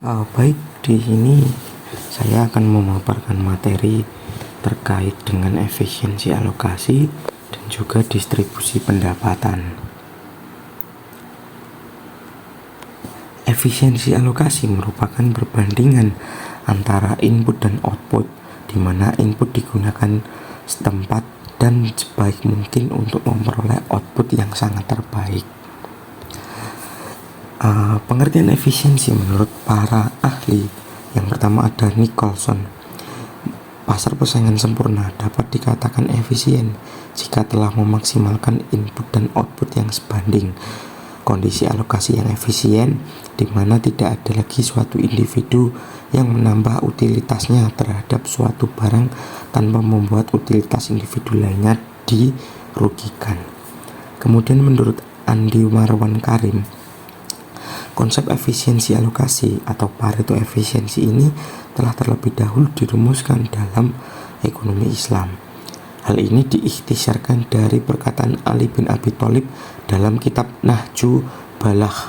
Baik, di sini saya akan memaparkan materi terkait dengan efisiensi alokasi dan juga distribusi pendapatan. Efisiensi alokasi merupakan perbandingan antara input dan output, di mana input digunakan setempat dan sebaik mungkin untuk memperoleh output yang sangat terbaik. Pengertian efisiensi menurut para ahli, yang pertama ada Nicholson. Pasar persaingan sempurna dapat dikatakan efisien jika telah memaksimalkan input dan output yang sebanding. Kondisi alokasi yang efisien di mana tidak ada lagi suatu individu yang menambah utilitasnya terhadap suatu barang tanpa membuat utilitas individu lainnya dirugikan. Kemudian menurut Andi Marwan Karim, konsep efisiensi alokasi atau Pareto efisiensi ini telah terlebih dahulu dirumuskan dalam ekonomi Islam. Hal ini diikhtisarkan dari perkataan Ali bin Abi Thalib dalam kitab Nahju Balagh.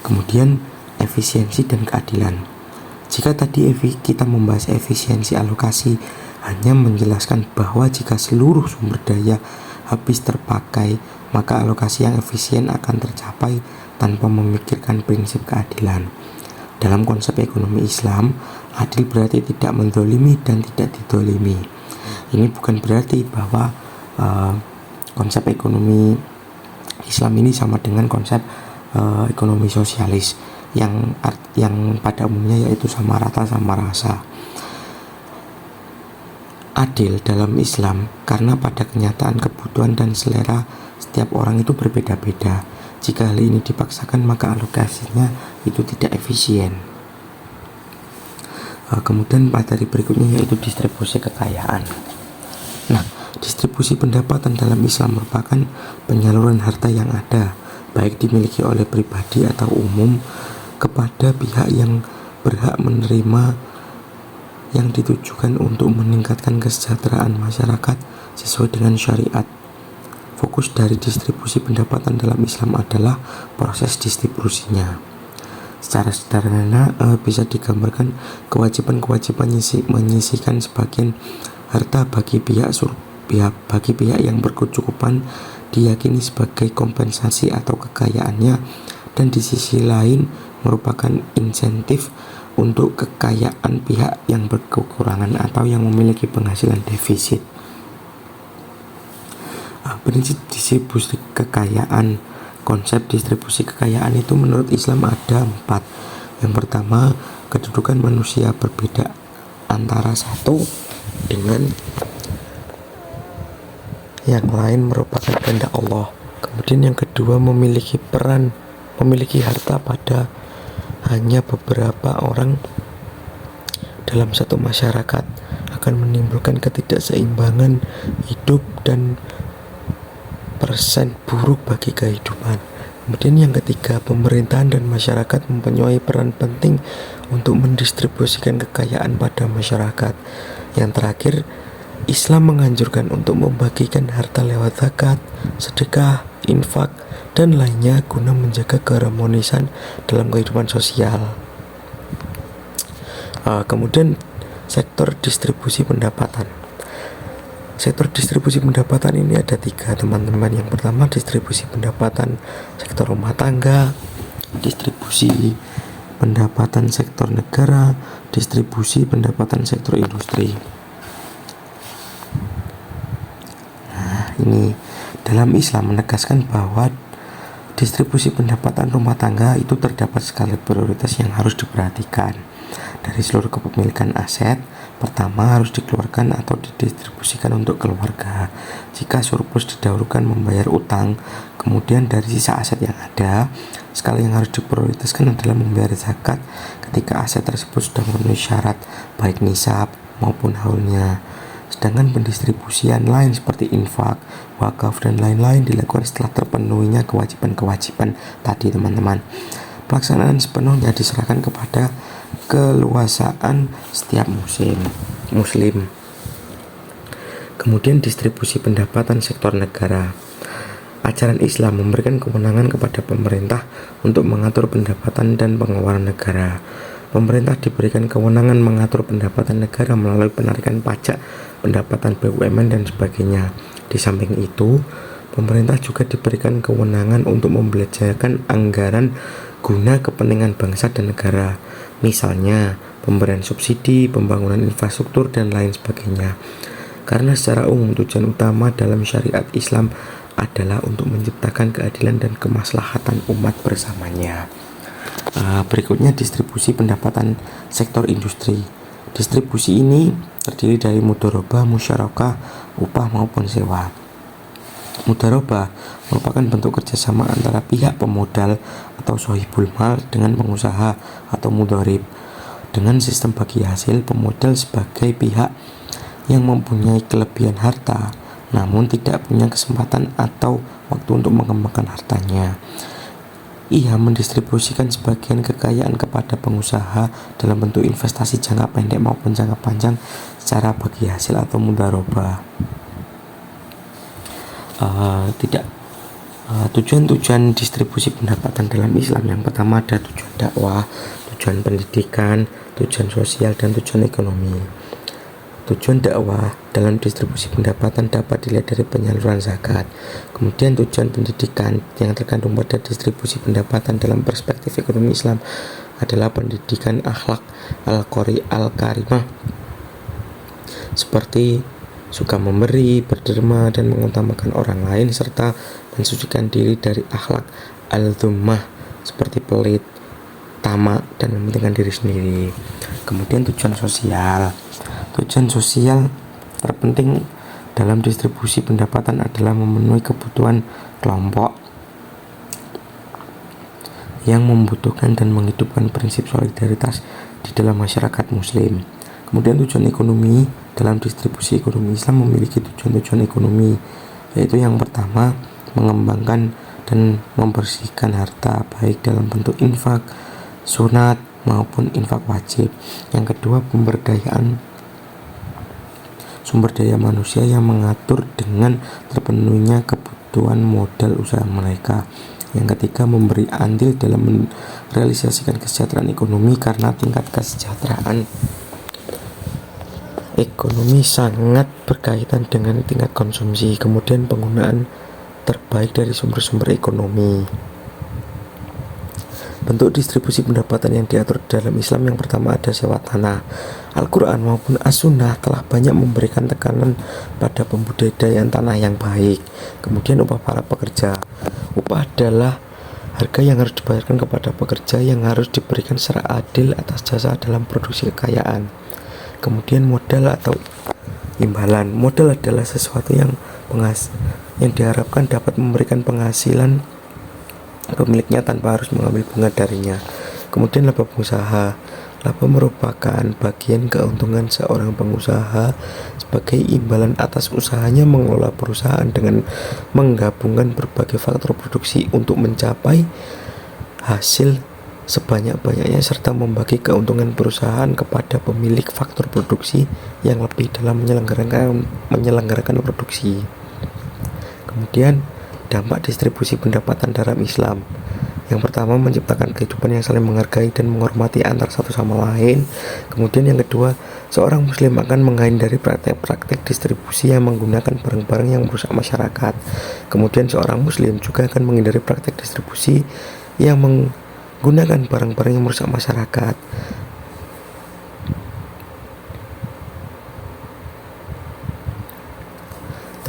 Kemudian efisiensi dan keadilan. Jika tadi kita membahas efisiensi alokasi hanya menjelaskan bahwa jika seluruh sumber daya habis terpakai, maka alokasi yang efisien akan tercapai tanpa memikirkan prinsip keadilan. Dalam konsep ekonomi Islam, adil berarti tidak menzalimi dan tidak dizalimi. Ini bukan berarti bahwa konsep ekonomi Islam ini sama dengan konsep ekonomi sosialis yang pada umumnya yaitu sama rata sama rasa. Adil dalam Islam karena pada kenyataan kebutuhan dan selera setiap orang itu berbeda-beda. Jika hal ini dipaksakan, maka alokasinya itu tidak efisien. Kemudian materi berikutnya yaitu distribusi kekayaan. Nah, distribusi pendapatan dalam Islam merupakan penyaluran harta yang ada, baik dimiliki oleh pribadi atau umum, kepada pihak yang berhak menerima, yang ditujukan untuk meningkatkan kesejahteraan masyarakat sesuai dengan syariat. Fokus dari distribusi pendapatan dalam Islam adalah proses distribusinya. Secara sederhana bisa digambarkan kewajiban-kewajiban menyisihkan sebagian harta bagi pihak yang berkecukupan diyakini sebagai kompensasi atau kekayaannya, dan di sisi lain merupakan insentif untuk kekayaan pihak yang berkekurangan atau yang memiliki penghasilan defisit. Prinsip distribusi kekayaan. Konsep distribusi kekayaan itu menurut Islam ada 4. Yang pertama, kedudukan manusia berbeda antara satu dengan yang lain merupakan kehendak Allah. Kemudian yang kedua, memiliki harta pada hanya beberapa orang dalam satu masyarakat akan menimbulkan ketidakseimbangan hidup dan persen buruk bagi kehidupan. Kemudian yang ketiga, pemerintahan dan masyarakat mempunyai peran penting untuk mendistribusikan kekayaan pada masyarakat. Yang terakhir, Islam menganjurkan untuk membagikan harta lewat zakat, sedekah, infak, dan lainnya guna menjaga keharmonisan dalam kehidupan sosial. Kemudian sektor distribusi pendapatan. Sektor distribusi pendapatan ini ada 3, teman-teman. Yang pertama, distribusi pendapatan sektor rumah tangga, distribusi pendapatan sektor negara, distribusi pendapatan sektor industri. Nah, ini dalam Islam menegaskan bahwa distribusi pendapatan rumah tangga itu terdapat skala prioritas yang harus diperhatikan. Dari seluruh kepemilikan aset, pertama harus dikeluarkan atau didistribusikan untuk keluarga. Jika surplus didahulukan membayar utang, kemudian dari sisa aset yang ada, skala yang harus diprioritaskan adalah membayar zakat ketika aset tersebut sudah memenuhi syarat, baik nisab maupun haulnya. Sedangkan pendistribusian lain seperti infak, wakaf, dan lain-lain dilakukan setelah terpenuhinya kewajiban-kewajiban tadi, teman-teman. Pelaksanaan sepenuhnya diserahkan kepada keluasaan setiap muslim. Kemudian distribusi pendapatan sektor negara. Ajaran Islam memberikan kewenangan kepada pemerintah untuk mengatur pendapatan dan pengeluaran negara. Pemerintah diberikan kewenangan mengatur pendapatan negara melalui penarikan pajak, pendapatan BUMN, dan sebagainya. Di samping itu, pemerintah juga diberikan kewenangan untuk membelanjakan anggaran guna kepentingan bangsa dan negara. Misalnya, pemberian subsidi, pembangunan infrastruktur, dan lain sebagainya. Karena secara umum tujuan utama dalam syariat Islam adalah untuk menciptakan keadilan dan kemaslahatan umat bersamanya. Berikutnya distribusi pendapatan sektor industri. Distribusi ini terdiri dari mudharabah, musyarakah, upah maupun sewa. Mudharabah merupakan bentuk kerjasama antara pihak pemodal atau sohibul mal dengan pengusaha atau mudharib. Dengan sistem bagi hasil, pemodal sebagai pihak yang mempunyai kelebihan harta namun tidak punya kesempatan atau waktu untuk mengembangkan hartanya. Ia mendistribusikan sebagian kekayaan kepada pengusaha dalam bentuk investasi jangka pendek maupun jangka panjang secara bagi hasil atau mudharabah. Tujuan-tujuan distribusi pendapatan dalam Islam yang pertama ada tujuan dakwah, tujuan pendidikan, tujuan sosial, dan tujuan ekonomi. Tujuan dakwah dalam distribusi pendapatan dapat dilihat dari penyaluran zakat. Kemudian tujuan pendidikan yang terkandung pada distribusi pendapatan dalam perspektif ekonomi Islam adalah pendidikan akhlak al-qori al-karimah seperti suka memberi, berderma, dan mengutamakan orang lain serta mensucikan diri dari akhlak al-dhummah seperti pelit, tamak, dan mementingkan diri sendiri. Kemudian tujuan sosial. Tujuan sosial terpenting dalam distribusi pendapatan adalah memenuhi kebutuhan kelompok yang membutuhkan dan menghidupkan prinsip solidaritas di dalam masyarakat muslim. Kemudian tujuan ekonomi dalam distribusi ekonomi Islam memiliki tujuan-tujuan ekonomi, yaitu yang pertama mengembangkan dan membersihkan harta baik dalam bentuk infak sunat maupun infak wajib. Yang kedua pemberdayaan sumber daya manusia yang mengatur dengan terpenuhinya kebutuhan modal usaha mereka. Yang ketiga memberi andil dalam merealisasikan kesejahteraan ekonomi karena tingkat kesejahteraan ekonomi sangat berkaitan dengan tingkat konsumsi. Kemudian penggunaan terbaik dari sumber-sumber ekonomi. Bentuk distribusi pendapatan yang diatur dalam Islam yang pertama ada sewa tanah. Al-Quran maupun As-Sunnah telah banyak memberikan tekanan pada pembudidayaan tanah yang baik. Kemudian upah para pekerja. Upah adalah harga yang harus dibayarkan kepada pekerja yang harus diberikan secara adil atas jasa dalam produksi kekayaan. Kemudian modal atau imbalan. Modal adalah sesuatu yang diharapkan dapat memberikan penghasilan pemiliknya tanpa harus mengambil bunga darinya. Kemudian laba pengusaha. Laba merupakan bagian keuntungan seorang pengusaha sebagai imbalan atas usahanya mengelola perusahaan dengan menggabungkan berbagai faktor produksi untuk mencapai hasil sebanyak-banyaknya serta membagi keuntungan perusahaan kepada pemilik faktor produksi yang lebih dalam menyelenggarakan produksi. Kemudian dampak distribusi pendapatan dalam Islam. Yang pertama menciptakan kehidupan yang saling menghargai dan menghormati antar satu sama lain. Kemudian yang kedua, seorang muslim akan menghindari praktek-praktek distribusi yang menggunakan barang-barang yang merusak masyarakat. Kemudian seorang muslim juga akan menghindari praktek distribusi yang menggunakan barang-barang yang merusak masyarakat.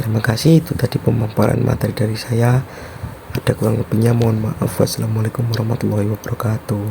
Terima kasih, itu tadi pemaparan materi dari saya. Ada kurang lebihnya mohon maaf. Wassalamualaikum warahmatullahi wabarakatuh.